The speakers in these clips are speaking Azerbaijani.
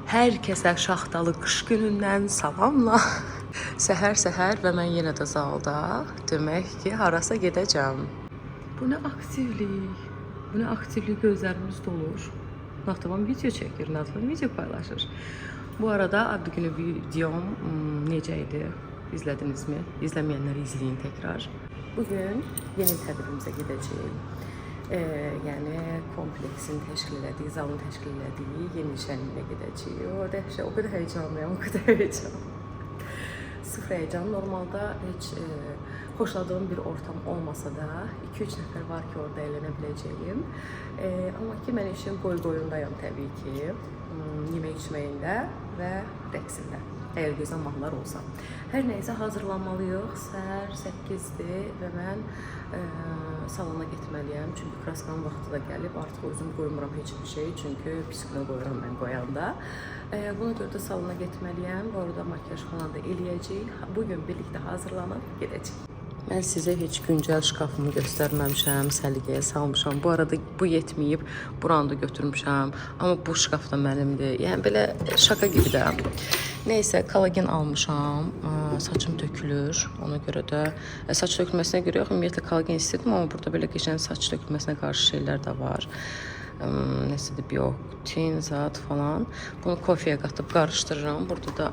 Hər kəsə şaxtalı qış günündən salamla. Səhər və mən yenə də zalda. Demək ki, harasa gedəcəm. Bu nə aktivlik? Bu nə aktivlik, gözlərimiz dolur. Natavan video çəkir, Natavan video paylaşır. Bu arada adlı günü videom necə idi? İzlədinizmi? İzləməyənləri izləyin təkrar. Bugün yeni tədbirimizə gedəcəyik. Yəni kompleksin təşkil elədiyi, zalın təşkil elədiyi yeni şənliyə gedəcəyik. O qədər heyecanlıyam, o qədər heyecan. Sıfır heyecan. Normalda heç xoşladığım bir ortam olmasa da 2-3 nəfər var ki, orada əylənə biləcəyim. Amma ki, mən işin qoy-qoyundayım təbii ki. Yemək içməyində və rəqsində. Əgər gözəl mahnılar olsa. Hər nəysə hazırlanmalıyıq. Səhər 8-dir və mən salona getməliyəm. Çünki kraskanın vaxtı da gəlib. Artıq özüm qoymuram heç bir şey. Çünki pis günə qoyuram mən qoyanda. Buna görə də salona getməliyəm. Bu arada makyaj falan da eləyəcəyik. Bugün birlikdə hazırlanıb gedəcəyik. Mən sizə heç güncəl şkafımı göstərməmişəm, səliqəyə salmışam. Bu arada bu yetməyib, buranı da götürmüşəm. Amma bu şkaf da mənimdir. Yəni belə şaka gibi də. Neysə, kollagen almışam. Saçım tökülür. Ona görə də saç tökülməsinə görə yox, ümumiyyətlə kollagen istedim, amma burada belə keçən saç tökülməsinə qarşı şeylər də var. Nəsədir, biotin, zat falan. Bunu kofeyə qatıb qarışdırıram. Burada da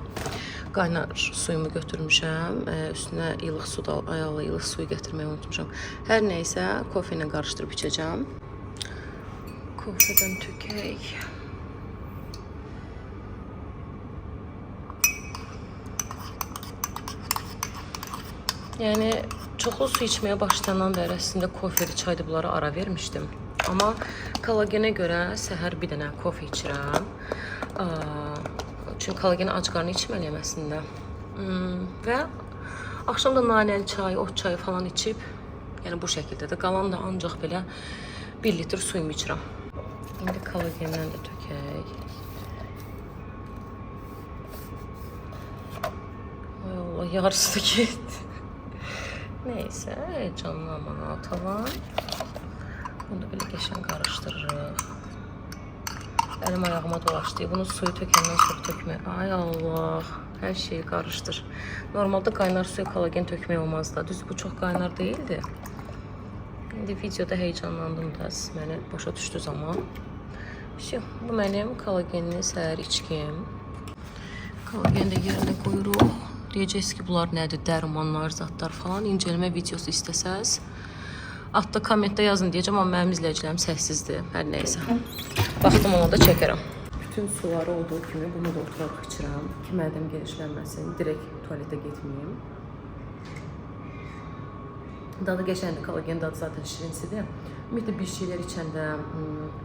qaynar suyumu götürmüşəm. Üstünə ilıq su da, ayaqla ilıq suyu gətirməyi unutmuşam. Hər nəysə, kofe ilə qarışdırıb içəcəm. Kofedən tökək. Yəni, çoxlu su içməyə başlayandan bəri əslində kofedir, çaydı bunlara ara vermişdim. Amma kollagenə görə səhər bir dənə kofe içirəm. Çünki kollagenə ac qarnı içməliyəm əslində. Və axşam da nanəli çay, ot çayı falan içib, yəni bu şəkildə də qalan da ancaq belə 1 litr suyumu içirəm. İndi kollagendən də tökək. Ay Allah, yarısı da getdi. Neysə, heyecanlanma tavan. Bunu da belə qəşəng qarışdırırıq. Əlim ayağıma dolaşdı. Bunu suyu tökəndən sonra tökmək. Ay Allah, hər şeyi qarışdır. Normalda qaynar suya kollagen tökmək olmaz da. Düz bu çox qaynar deyildi. İndi videoda heyecanlandım da, siz məni başa düşdü zaman. Bu mənim kollagenli səhər içkim. Kollageni də yerinə qoyuruq. Deyəcəksiniz ki, bunlar nədir? Dərmanlar, zatlar falan. İncəlmə videosu istəsəz, altda kommentdə yazın deyəcəm, amma mənim izləyicilərim səssizdir. Hər nəysə. Baxdım, ona da çəkərəm. Bütün suları olduğu kimi bunu da oturaq içirəm ki, mədəm genişlənməsin, direkt tualetə getməyim. Dadı qəşəndir, kollagen dadı zaten şirinsidir. Ümumiyyətlə bir şeylər içəndə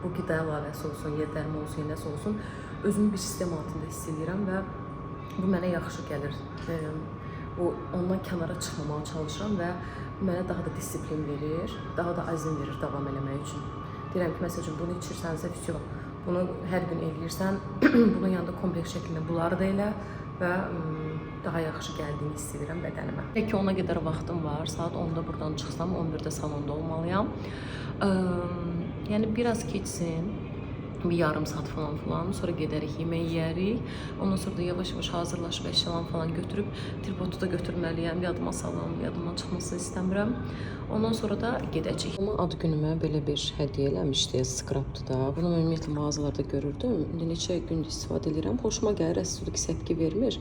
bu qida əlavəsi olsun, ya dərman olsun, ya nəsə olsun, özümü bir sistem altında hiss edirəm və bu mənə yaxşı gəlir. Ondan kənara çıxmamağa çalışıram və mənə daha da disiplin verir, daha da azim verir davam eləmək üçün. Deyirəm ki, məsəl üçün, bunu içirsənsə, bunu hər gün eləyirsən, bunun yanında kompleks şəklində bunları da elə və daha yaxşı gəldiyini hiss edirəm bədənimə. Peki ona qədər vaxtım var, saat 10-da buradan çıxsam, 11-də salonda olmalıyam. Yəni, biraz keçsin, bir yarım saat falan, sonra gedərik, yemək yeyərik. Ondan sonra da yavaş-yavaş hazırlaşıb əşyalarımı falan götürüb, tripodu da götürməliyəm, yadıma salım, yadımdan çıxmasını istəmirəm. Ondan sonra da gedəcəyik. Amma ad günümə belə bir hədiyyə eləmişdi, skrapdı da. Bunu ümumiyyətlə mağazalarda görürdüm. İndi neçə gündür istifadə edirəm. Xoşuma gəlir, əslində ki, səpki vermir.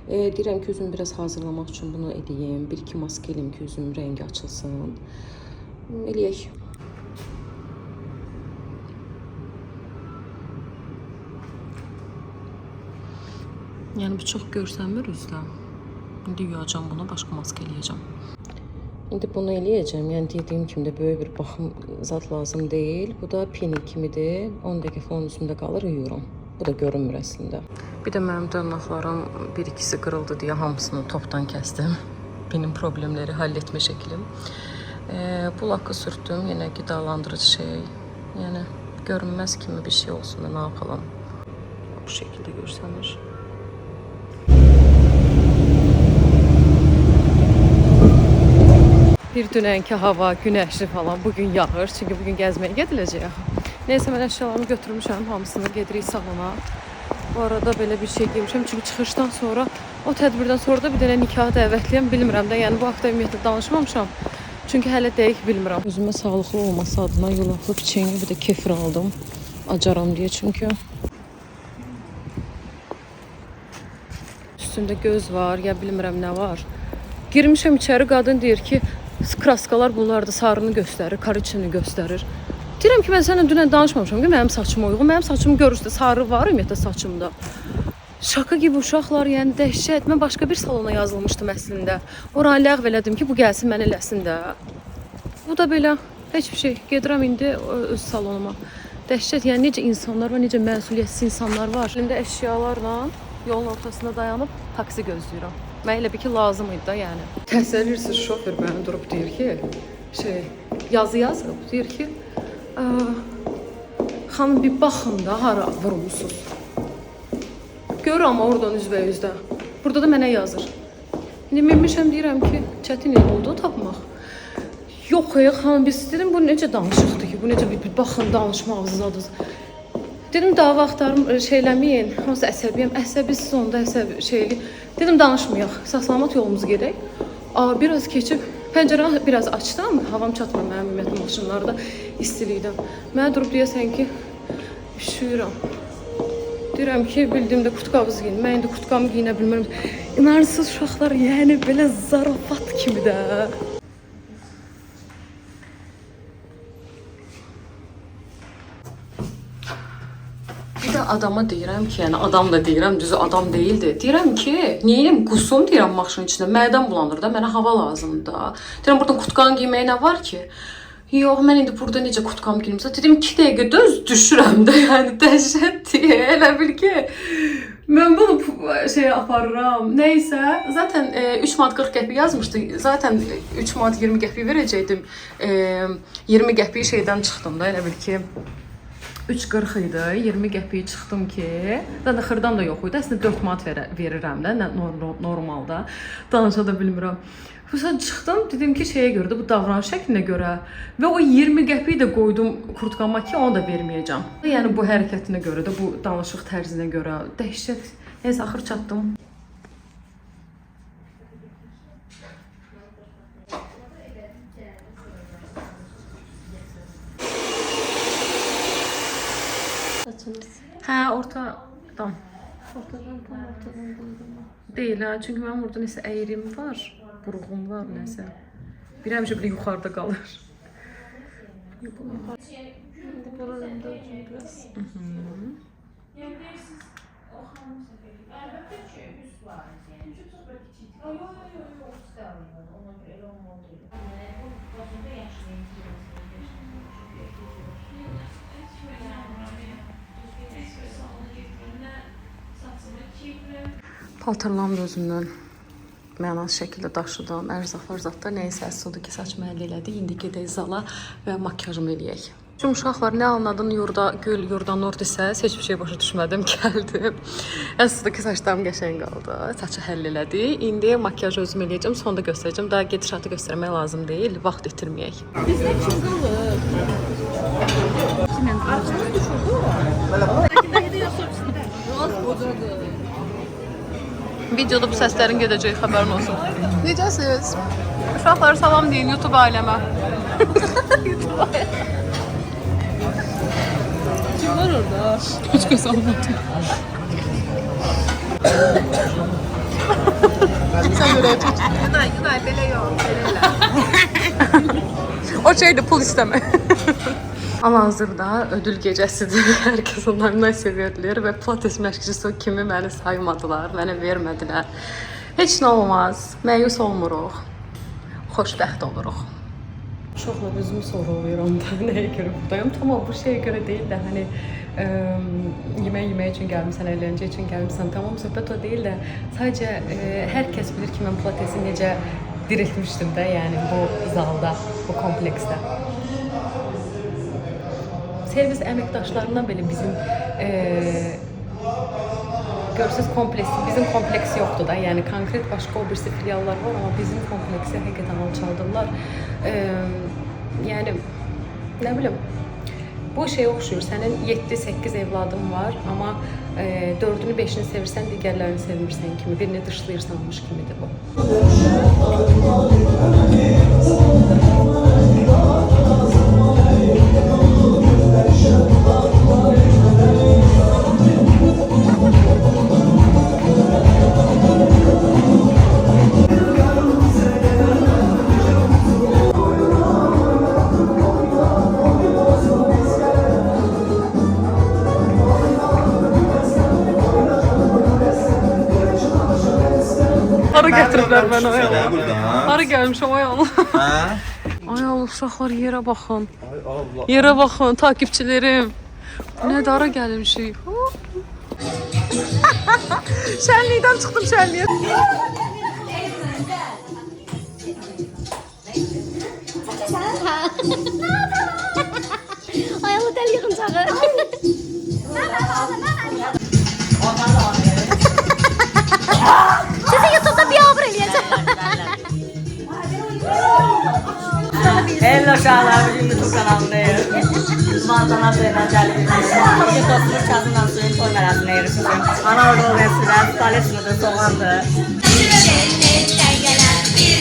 Deyirəm ki, üzümü biraz hazırlamaq üçün bunu edeyim. 1-2 maska eləyim ki, üzümün rəngi açılsın. Eləyək. Yəni, bu çox görsənmir üzdə. İndi yuyacam bunu, başqa maska eləyəcəm. İndi bunu eləyəcəm. Yəni, dediyim kimi də böyük bir baxım zat lazım deyil. Bu da peeling kimidir. 10 dəqiqə falan üzümdə qalır, yuyuram. Bu da görünmür əslində. Bir də mənim dırnaqlarım bir-ikisi qırıldı deyə hamısını topdan kəsdim. Benim problemləri həll etmə şəklim. Bu lakı sürtdüm. Yenə qidalandırıcı şey. Yəni, görünməz kimi bir şey olsun da nə yapalım. Bu şəkildə görsənir. Bir dünənki hava, günəşli falan bugün yağır. Çünki bugün gəzməyə gediləcək. Neysə, mən əşyalarımı götürmüşəm. Hamısını gedirik salona. Bu arada belə bir şey giymişəm. Çünki çıxışdan sonra, o tədbirdən sonra da bir dənə nikah dəvətliyəm. Bilmirəm də, yəni bu haqda ümumiyyətlə danışmamışam. Çünki hələ dəqiq bilmirəm. Özümə sağlıqlı olması adına yulaflı piçengi, bir də kefir aldım. Acaram deyə çünki. Üstümdə göz var, ya bilmirəm nə var. Girmişəm içəri, qadın deyir ki, kraskalar bunlar da sarını göstərir, kariçini göstərir. Deyirəm ki, mən sənə dünən danışmamışam ki, mənim saçım uyğun. Mənim saçımı görürsünüz, sarı var ümumiyyətlə saçımda. Şaka gibi uşaqlar, yəni dəhşət. Mən başqa bir salona yazılmışdım əslində. Oranı ləğv elədim ki, bu gəlsin mən eləsin də. Bu da belə, heç bir şey. Gedirəm indi öz salonuma. Dəhşət, yəni necə insanlar var, necə məsuliyyətsiz insanlar var. Əlimdə əşyalarla yolun ortasında dayanıb taksi gözləyirəm. Mən elə bir ki, lazım idi da, yəni. Təsəvvürsüz şofer mənə durub deyir ki, yazı yazıb, deyir ki, xanım bir baxın da hara vurulmuşsunuz. Gör amma oradan üzbəyüzdə. Burada da mənə yazır. İndi minmişəm deyirəm ki, çətin oldu tapmaq. Yox xanım, biz dedim bu necə danışıqdır ki, bu necə bir baxın danışmağınız adınız. Dedim dava axtarım şeyləməyin, hansı əsəbiyəm, əsəbisiz onda əsəbi şeyli. Dedim danışmayaq, sağ-salamat yolumuzu gedək. Biraz keçib pəncərəni biraz açdım, havam çatmır mənim ümumiyyətlə maşınlarda istilikdən. Mənə durub deyəsən ki, üşüyürəm. Deyirəm ki, bildiyimdə kurtkavız giyin. Mən indi kurtkamı giyinə bilmirəm. İnanırsız uşaqlar, yəni belə zarafat kimi də. Bir də adama deyirəm ki, yəni adam da deyirəm, düzü adam deyildi. Deyirəm ki, neyim, qusum deyirəm maşının içində. Mədəm bulanır da, mənə hava lazımdır da. Deyirəm, buradan kurtkanı giyməyə nə var ki? Yox, mən indi burada necə kurtkam giyimsə, dedim 2 dəqiqə döz düşürəm də, yəni dəhşətdir. Elə bil ki, mən bunu aparıram. Neysə, zaten 3 manat 40 qəpik yazmışdı. Zaten 3 manat 20 qəpik verəcəkdim. 20 qəpik şeydən çıxdım da, elə bil ki 3.40 idi, 20 qəpik çıxdım ki, zaten xırdan da yox idi. Əslində 4 manat verirəm də, normalda. Danışa da bilmirəm. Sonra çıxdım, dedim ki, şeyə görə də, bu davranış şəklinə görə və o 20 qəpiyi də qoydum kurtkama ki, onu da verməyəcəm. Yəni bu hərəkətinə görə də, bu danışıq tərzinə görə dəhşət. Neysə, axır çatdım. Hə, ortadan. Ortadan deyil ha, çünki mənim orada nəsə əyrim var, buruğum var nəsə. Bir həmişə belə yuxarıda qalır. Paltarlarımı da özümdən mənasız şəkildə daşıdım. Ərzaq-ərzaqda nəysə əsas odur ki, saçımı əldə elədik. İndi gedək zala və makyajımı eləyək. Çünki uşaqlar nə anladın gül, yurdan ordisə, heç bir şey başa düşmədim, gəldim. Əsas odur ki, saçlarım qəşəng qaldı. Saçı həll elədi. İndi makyajı özüm eləyəcəm, sonda göstərəcəm. Daha gedişatı göstərmək lazım deyil, vaxt itirməyək. Bizdə kim qalır? Arxamız düşürdü. Videoda bu səslərin gedəcək, xəbərin olsun. Necəsiz? Uşaqlar salam deyin YouTube ailəmə. YouTube ailəmə. Kim var orada? Heç kəs almadı. Sən görək tut. Günay, belə yox, belə elə. O şeydir, pul istəmə. Hal-hazırda ödül gecəsidir. Hər kəs onlarından seviyorlar və pilates məşqçisi kimi məni saymadılar, mənə vermədilər. Heç nə olmaz, məyus olmuruq, xoşbəxt oluruq. Uşaqla özümü sorulayıram da, nəyə görə buradayım? Tamam, bu şeyə görə deyil də, hani yemək üçün gəlmişsən, əyləncə üçün gəlmişsən, tamam, söhbət o deyil də, sadəcə hər kəs bilir ki, mən pilatesi necə diriltmişdim də, yəni bu zalda, bu kompleksdə. Servis əməkdaşlarından belə bizim görürsünüz bizim kompleks yoxdur da, yəni konkret başqa o birisi filiallar var, amma bizim kompleksi həqiqətən alçaldırlar. Yəni, nə bilim, bu şeyə oxşuyur, sənin 7-8 evladın var, amma Dördünü, beşini sevirsən, digərlərini sevmirsən kimi, birini dışlayırsanmış kimidir bu. Hara gətiriblər məni ay Allah. Hara gəlmişəm ay Allah. Ay Allah uşaqlar yerə baxın. Yerə baxın takipçilərim. Nə dara gəlmişik. Şənlikdən çıxdım şənliyə. Ay Allah dəli yığıncağı. Sizi YouTube'da bir abur eləyəcəm. Hello uşaqlar, bugün YouTube kanalındayız. Manzana Zeynan Cəlil'in bir dostumuz Kazım Namsu'nun toy mərasına yarışmışım. Ana orada olmayan sürən, Stalin sınıdır, soğandır. Cennetten gelen bir